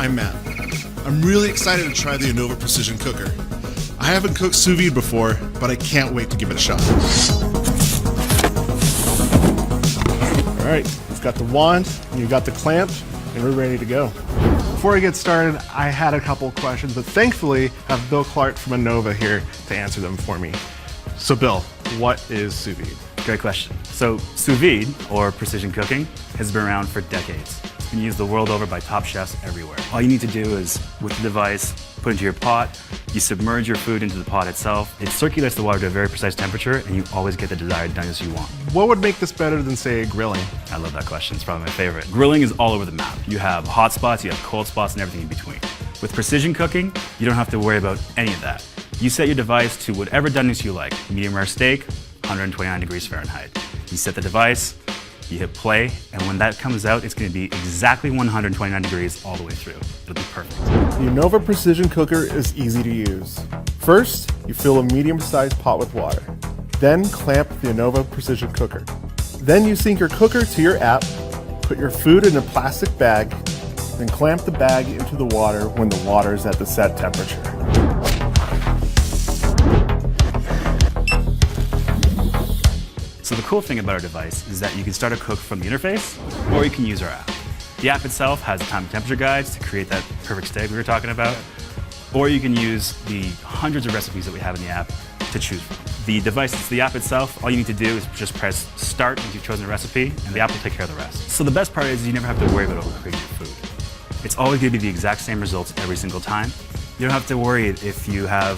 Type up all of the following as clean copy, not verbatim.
I'm Matt. I'm really excited to try the Innova Precision Cooker. I haven't cooked sous vide before, but I can't wait to give it a shot. All right, we've got the wand, and you've got the clamp, and we're ready to go. Before I get started, I had a couple questions, but thankfully I have Bill Clark from Innova here to answer them for me. So Bill, what is sous vide? Great question. So sous vide, or precision cooking, has been around for decades. It's been used the world over by top chefs everywhere. All you need to do is, with the device, put it into your pot, you submerge your food into the pot itself, it circulates the water to a very precise temperature, and you always get the desired doneness you want. What would make this better than, say, grilling? I love that question, it's probably my favorite. Grilling is all over the map. You have hot spots, you have cold spots, and everything in between. With precision cooking, you don't have to worry about any of that. You set your device to whatever doneness you like. Medium rare steak, 129 degrees Fahrenheit. You set the device, you hit play, and when that comes out, it's going to be exactly 129 degrees all the way through. It'll be perfect. The Innova Precision Cooker is easy to use. First, you fill a medium-sized pot with water. Then clamp the Innova Precision Cooker. Then you sync your cooker to your app, put your food in a plastic bag, then clamp the bag into the water when the water is at the set temperature. So the cool thing about our device is that you can start a cook from the interface, or you can use our app. The app itself has time and temperature guides to create that perfect steak we were talking about, or you can use the hundreds of recipes that we have in the app to choose from. The device, it's the app itself, all you need to do is just press start once you've chosen a recipe, and the app will take care of the rest. So the best part is you never have to worry about overcooking your food. It's always going to be the exact same results every single time. You don't have to worry if you have,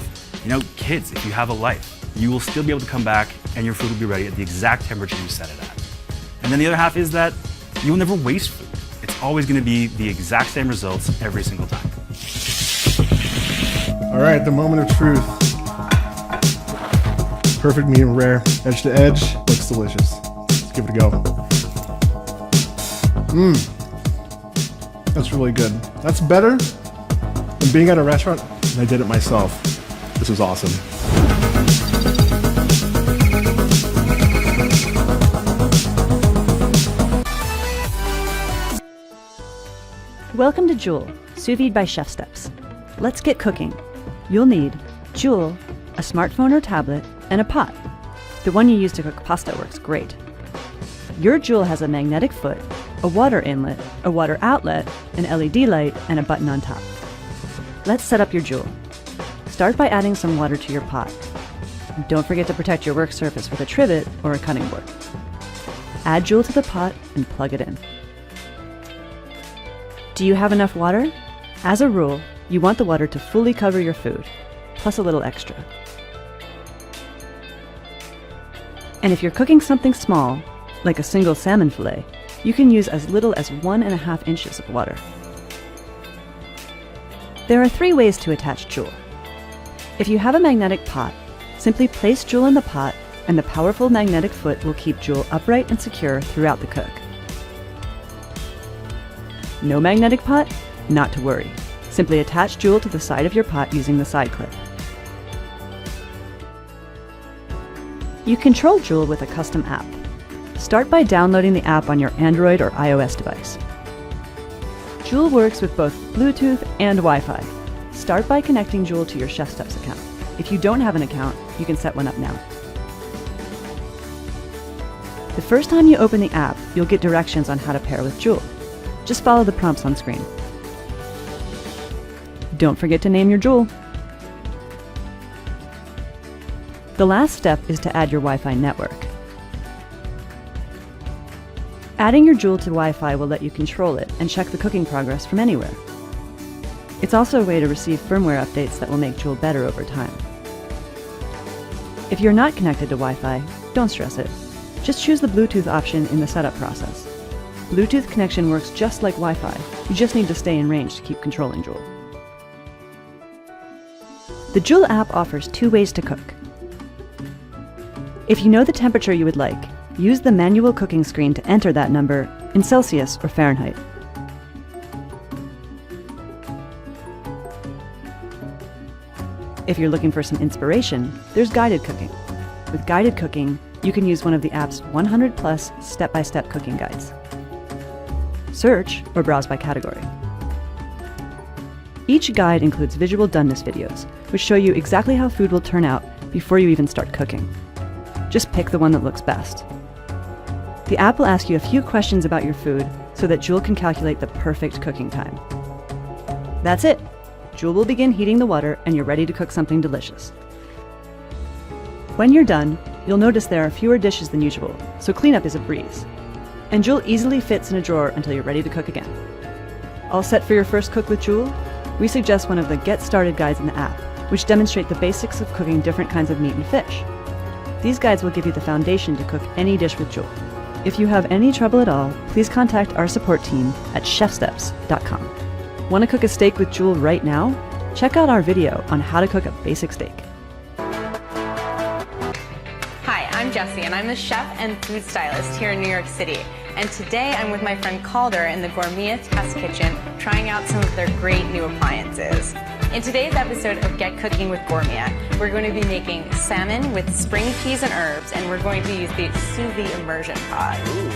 kids, if you have a life. You will still be able to come back and your food will be ready at the exact temperature you set it at. And then the other half is that you will never waste food. It's always going to be the exact same results every single time. All right, the moment of truth. Perfect medium rare, edge to edge, looks delicious. Let's give it a go. That's really good. That's better than being at a restaurant, and I did it myself. This was awesome. Welcome to Joule, Sous Vide by Chef Steps. Let's get cooking. You'll need Joule, a smartphone or tablet, and a pot. The one you use to cook pasta works great. Your Joule has a magnetic foot, a water inlet, a water outlet, an LED light, and a button on top. Let's set up your Joule. Start by adding some water to your pot. Don't forget to protect your work surface with a trivet or a cutting board. Add Joule to the pot and plug it in. Do you have enough water? As a rule, you want the water to fully cover your food, plus a little extra. And if you're cooking something small, like a single salmon fillet, you can use as little as 1.5 inches of water. There are 3 ways to attach Joule. If you have a magnetic pot, simply place Joule in the pot and the powerful magnetic foot will keep Joule upright and secure throughout the cook. No magnetic pot? Not to worry. Simply attach Joule to the side of your pot using the side clip. You control Joule with a custom app. Start by downloading the app on your Android or iOS device. Joule works with both Bluetooth and Wi-Fi. Start by connecting Joule to your Chef Steps account. If you don't have an account, you can set one up now. The first time you open the app, you'll get directions on how to pair with Joule. Just follow the prompts on screen. Don't forget to name your Joule. The last step is to add your Wi-Fi network. Adding your Joule to Wi-Fi will let you control it and check the cooking progress from anywhere. It's also a way to receive firmware updates that will make Joule better over time. If you're not connected to Wi-Fi, don't stress it. Just choose the Bluetooth option in the setup process. Bluetooth connection works just like Wi-Fi. You just need to stay in range to keep controlling Joule. The Joule app offers 2 ways to cook. If you know the temperature you would like, use the manual cooking screen to enter that number in Celsius or Fahrenheit. If you're looking for some inspiration, there's guided cooking. With guided cooking, you can use one of the app's 100+ step-by-step cooking guides. Search or browse by category. Each guide includes visual doneness videos, which show you exactly how food will turn out before you even start cooking. Just pick the one that looks best. The app will ask you a few questions about your food so that Joule can calculate the perfect cooking time. That's it. Joule will begin heating the water and you're ready to cook something delicious. When you're done, you'll notice there are fewer dishes than usual, so cleanup is a breeze. And Joule easily fits in a drawer until you're ready to cook again. All set for your first cook with Joule? We suggest one of the Get Started guides in the app, which demonstrate the basics of cooking different kinds of meat and fish. These guides will give you the foundation to cook any dish with Joule. If you have any trouble at all, please contact our support team at chefsteps.com. Want to cook a steak with Joule right now? Check out our video on how to cook a basic steak. Hi, I'm Jessie, and I'm the chef and food stylist here in New York City. And today I'm with my friend Calder in the Gourmet Test Kitchen, trying out some of their great new appliances. In today's episode of Get Cooking with Gourmet, we're going to be making salmon with spring peas and herbs, and we're going to use the Sous Vide Immersion Pod. Ooh.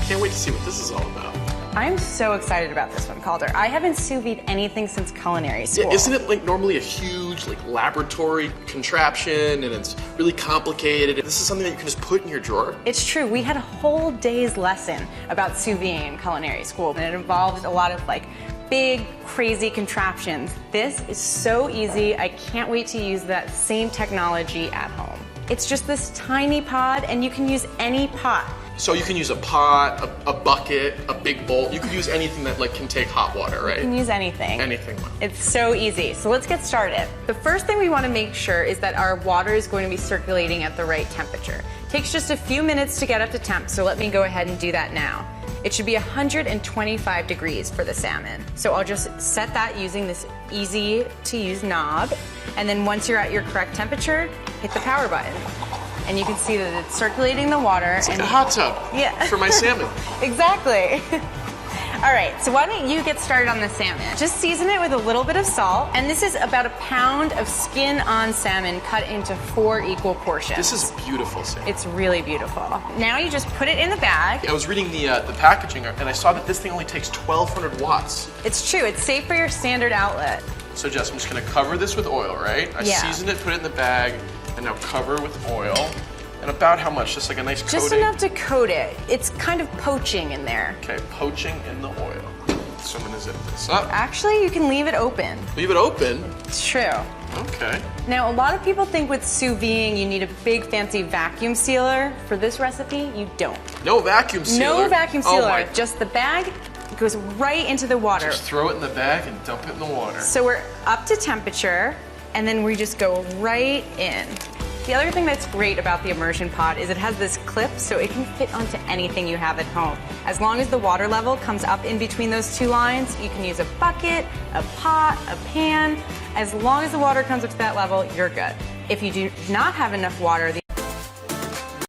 Can't wait to see what this is all about. I'm so excited about this one, Calder. I haven't sous vide anything since culinary school. Yeah, isn't it like normally a huge like laboratory contraption and it's really complicated? This is something that you can just put in your drawer? It's true. We had a whole day's lesson about sous vide in culinary school, and it involved a lot of like big, crazy contraptions. This is so easy. I can't wait to use that same technology at home. It's just this tiny pod, and you can use any pot. So you can use a pot, a bucket, a big bowl. You could use anything that like can take hot water, right? You can use anything. Anything. It's so easy. So let's get started. The first thing we want to make sure is that our water is going to be circulating at the right temperature. It takes just a few minutes to get up to temp, so let me go ahead and do that now. It should be 125 degrees for the salmon. So I'll just set that using this easy to use knob. And then once you're at your correct temperature, hit the power button. And you can see that it's circulating the water. It's like a hot tub for my salmon. Exactly. All right, so why don't you get started on the salmon? Just season it with a little bit of salt. And this is about a pound of skin-on salmon cut into 4 equal portions. This is beautiful salmon. It's really beautiful. Now you just put it in the bag. I was reading the packaging and I saw that this thing only takes 1,200 watts. It's true, it's safe for your standard outlet. So Jess, I'm just gonna cover this with oil, right? I seasoned it, put it in the bag, and now cover with oil. And about how much? Just like a nice coating? Just enough to coat it. It's kind of poaching in there. Okay, poaching in the oil. So I'm gonna zip this up. Actually, you can leave it open. Leave it open? It's true. Okay. Now, a lot of people think with sous videing you need a big fancy vacuum sealer. For this recipe, you don't. No vacuum sealer? No vacuum sealer. Oh my. Just the bag goes right into the water. Just throw it in the bag and dump it in the water. So we're up to temperature, and then we just go right in. The other thing that's great about the immersion pod is it has this clip so it can fit onto anything you have at home. As long as the water level comes up in between those 2 lines, you can use a bucket, a pot, a pan. As long as the water comes up to that level, you're good. If you do not have enough water, the